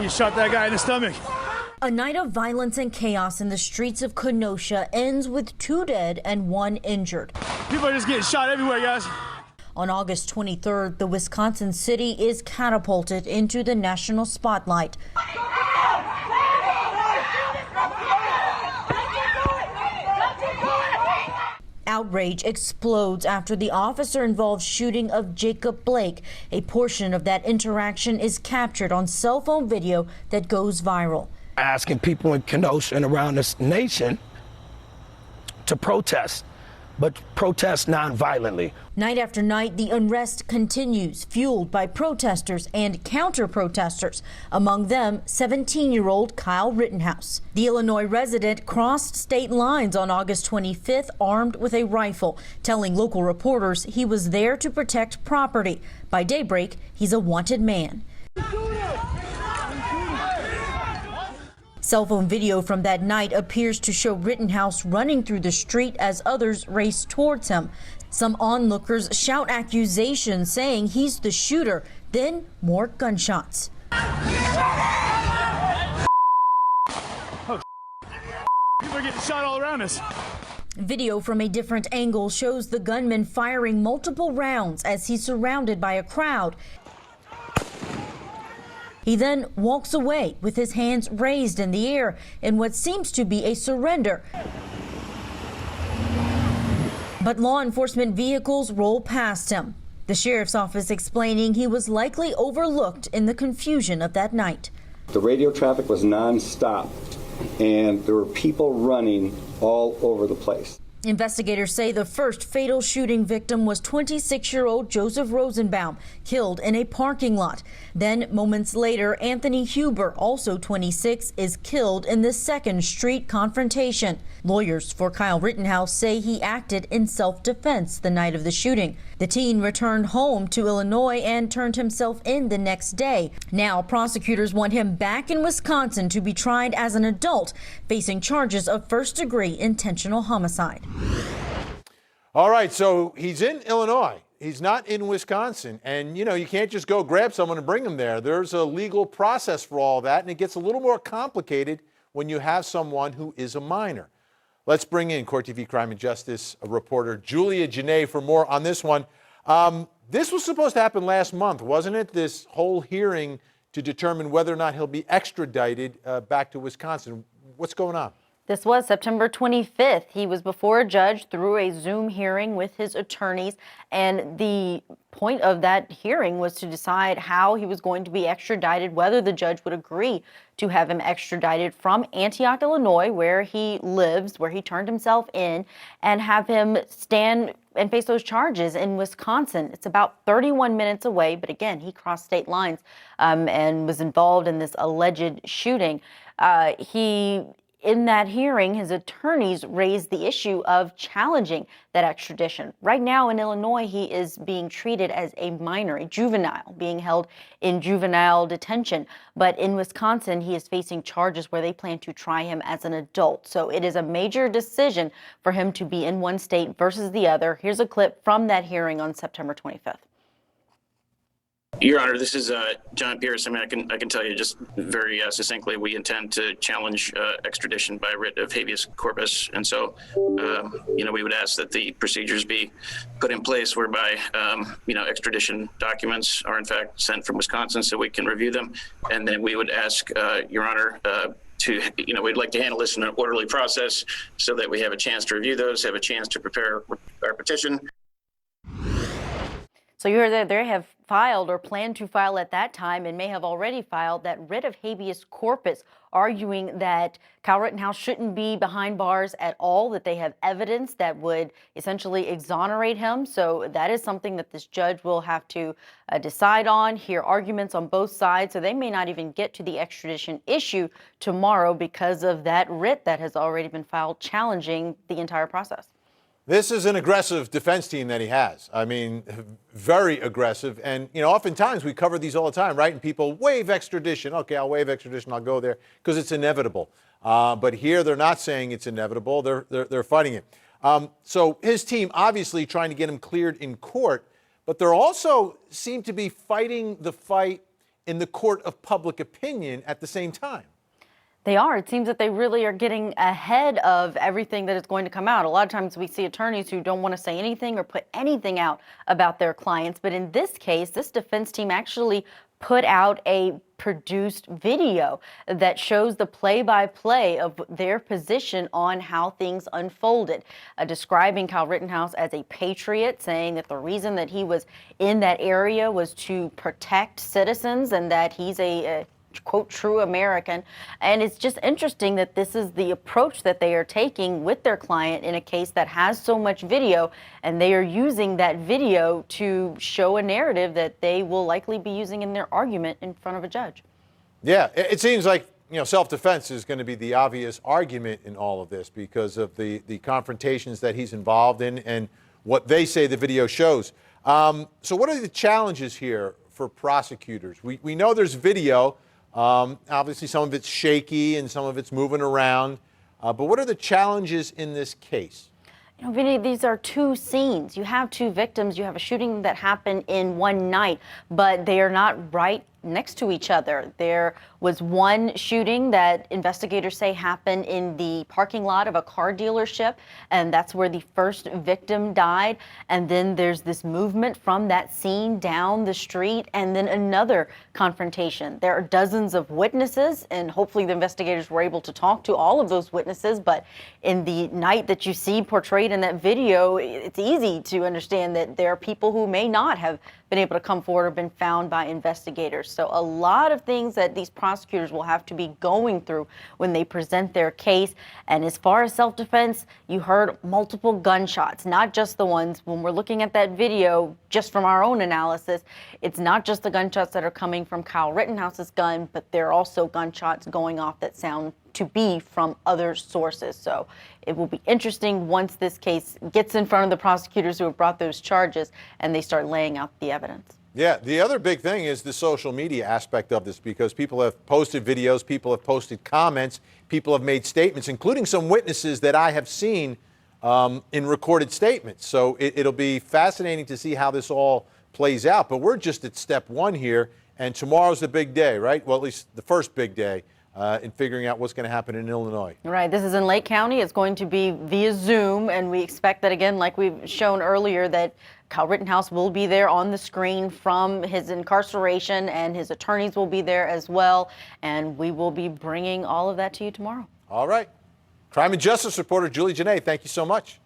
He shot that guy in the stomach. A night of violence and chaos in the streets of Kenosha ends with 2 dead and 1 injured. People are just getting shot everywhere, guys. On August 23rd, the Wisconsin city is catapulted into the national spotlight. Outrage explodes after the officer-involved shooting of Jacob Blake. A portion of that interaction is captured on cell phone video that goes viral. Asking people in Kenosha and around this nation to protest, but protest non-violently. Night after night, the unrest continues, fueled by protesters and counter-protesters, among them 17-year-old Kyle Rittenhouse. The Illinois resident crossed state lines on August 25th armed with a rifle, telling local reporters he was there to protect property. By daybreak, he's a wanted man. Cell phone video from that night appears to show Rittenhouse running through the street as others race towards him. Some onlookers shout accusations saying he's the shooter, then more gunshots. Oh, people are getting shot all around us. Video from a different angle shows the gunman firing multiple rounds as he's surrounded by a crowd. He then walks away with his hands raised in the air in what seems to be a surrender. But law enforcement vehicles roll past him. The sheriff's office explaining he was likely overlooked in the confusion of that night. The radio traffic was nonstop, and there were people running all over the place. Investigators say the first fatal shooting victim was 26-year-old Joseph Rosenbaum, killed in a parking lot. Then, moments later, Anthony Huber, also 26, is killed in the second street confrontation. Lawyers for Kyle Rittenhouse say he acted in self-defense the night of the shooting. The teen returned home to Illinois and turned himself in the next day. Now, prosecutors want him back in Wisconsin to be tried as an adult, facing charges of first-degree intentional homicide. All right, so he's in Illinois. He's not in Wisconsin. And, you know, you can't just go grab someone and bring them there. There's a legal process for all that, and it gets a little more complicated when you have someone who is a minor. Let's bring in Court TV Crime and Justice reporter Julia Janae for more on this one. This was supposed to happen last month, wasn't it? This whole hearing to determine whether or not he'll be extradited back to Wisconsin. What's going on? This was September 25th. He was before a judge through a Zoom hearing with his attorneys, and the point of that hearing was to decide how he was going to be extradited, whether the judge would agree to have him extradited from Antioch, Illinois, where he lives, where he turned himself in, and have him stand and face those charges in Wisconsin. It's about 31 minutes away, but again, he crossed state lines and was involved in this alleged shooting. In that hearing, his attorneys raised the issue of challenging that extradition. Right now in Illinois, he is being treated as a minor, a juvenile, being held in juvenile detention. But in Wisconsin, he is facing charges where they plan to try him as an adult. So it is a major decision for him to be in one state versus the other. Here's a clip from that hearing on September 25th. Your Honor, this is John Pierce. I mean, I can tell you just very succinctly, we intend to challenge extradition by writ of habeas corpus, and so we would ask that the procedures be put in place whereby extradition documents are in fact sent from Wisconsin so we can review them, and then we would ask Your Honor we'd like to handle this in an orderly process so that we have a chance to review those, have a chance to prepare our petition. So you heard that they have filed or plan to file at that time and may have already filed that writ of habeas corpus, arguing that Kyle Rittenhouse shouldn't be behind bars at all, that they have evidence that would essentially exonerate him. So that is something that this judge will have to decide on, hear arguments on both sides. So they may not even get to the extradition issue tomorrow because of that writ that has already been filed challenging the entire process. This is an aggressive defense team that he has. I mean, very aggressive. And, oftentimes we cover these all the time, right? And people waive extradition. Okay, I'll waive extradition. I'll go there because it's inevitable. But here they're not saying it's inevitable. They're fighting it. So his team obviously trying to get him cleared in court, but they're also seem to be fighting the fight in the court of public opinion at the same time. They are. It seems that they really are getting ahead of everything that is going to come out. A lot of times we see attorneys who don't want to say anything or put anything out about their clients. But in this case, this defense team actually put out a produced video that shows the play-by-play of their position on how things unfolded, describing Kyle Rittenhouse as a patriot, saying that the reason that he was in that area was to protect citizens and that he's a quote, true American. And it's just interesting that this is the approach that they are taking with their client in a case that has so much video, and they are using that video to show a narrative that they will likely be using in their argument in front of a judge. Yeah, it seems like, self-defense is going to be the obvious argument in all of this because of the confrontations that he's involved in and what they say the video shows. So what are the challenges here for prosecutors? We know there's video. Obviously, some of it's shaky and some of it's moving around. But what are the challenges in this case? Vinny, these are two scenes. You have two victims. You have a shooting that happened in one night, but they are not right next to each other. There was one shooting that investigators say happened in the parking lot of a car dealership, and that's where the first victim died. And then there's this movement from that scene down the street, and then another confrontation. There are dozens of witnesses, and hopefully the investigators were able to talk to all of those witnesses. But in the night that you see portrayed in that video, it's easy to understand that there are people who may not have been able to come forward or been found by investigators. So a lot of things that these prosecutors will have to be going through when they present their case. And as far as self-defense, you heard multiple gunshots, not just the ones when we're looking at that video, just from our own analysis. It's not just the gunshots that are coming from Kyle Rittenhouse's gun, but there are also gunshots going off that sound to be from other sources. So it will be interesting once this case gets in front of the prosecutors who have brought those charges and they start laying out the evidence. Yeah, the other big thing is the social media aspect of this, because people have posted videos, people have posted comments, people have made statements, including some witnesses that I have seen in recorded statements. So it'll be fascinating to see how this all plays out. But we're just at step one here, and tomorrow's the big day, right? Well, at least the first big day. In figuring out what's going to happen in Illinois. Right. This is in Lake County. It's going to be via Zoom, and we expect that, again, like we've shown earlier, that Kyle Rittenhouse will be there on the screen from his incarceration, and his attorneys will be there as well, and we will be bringing all of that to you tomorrow. All right. Crime and Justice reporter Julie Janae, thank you so much.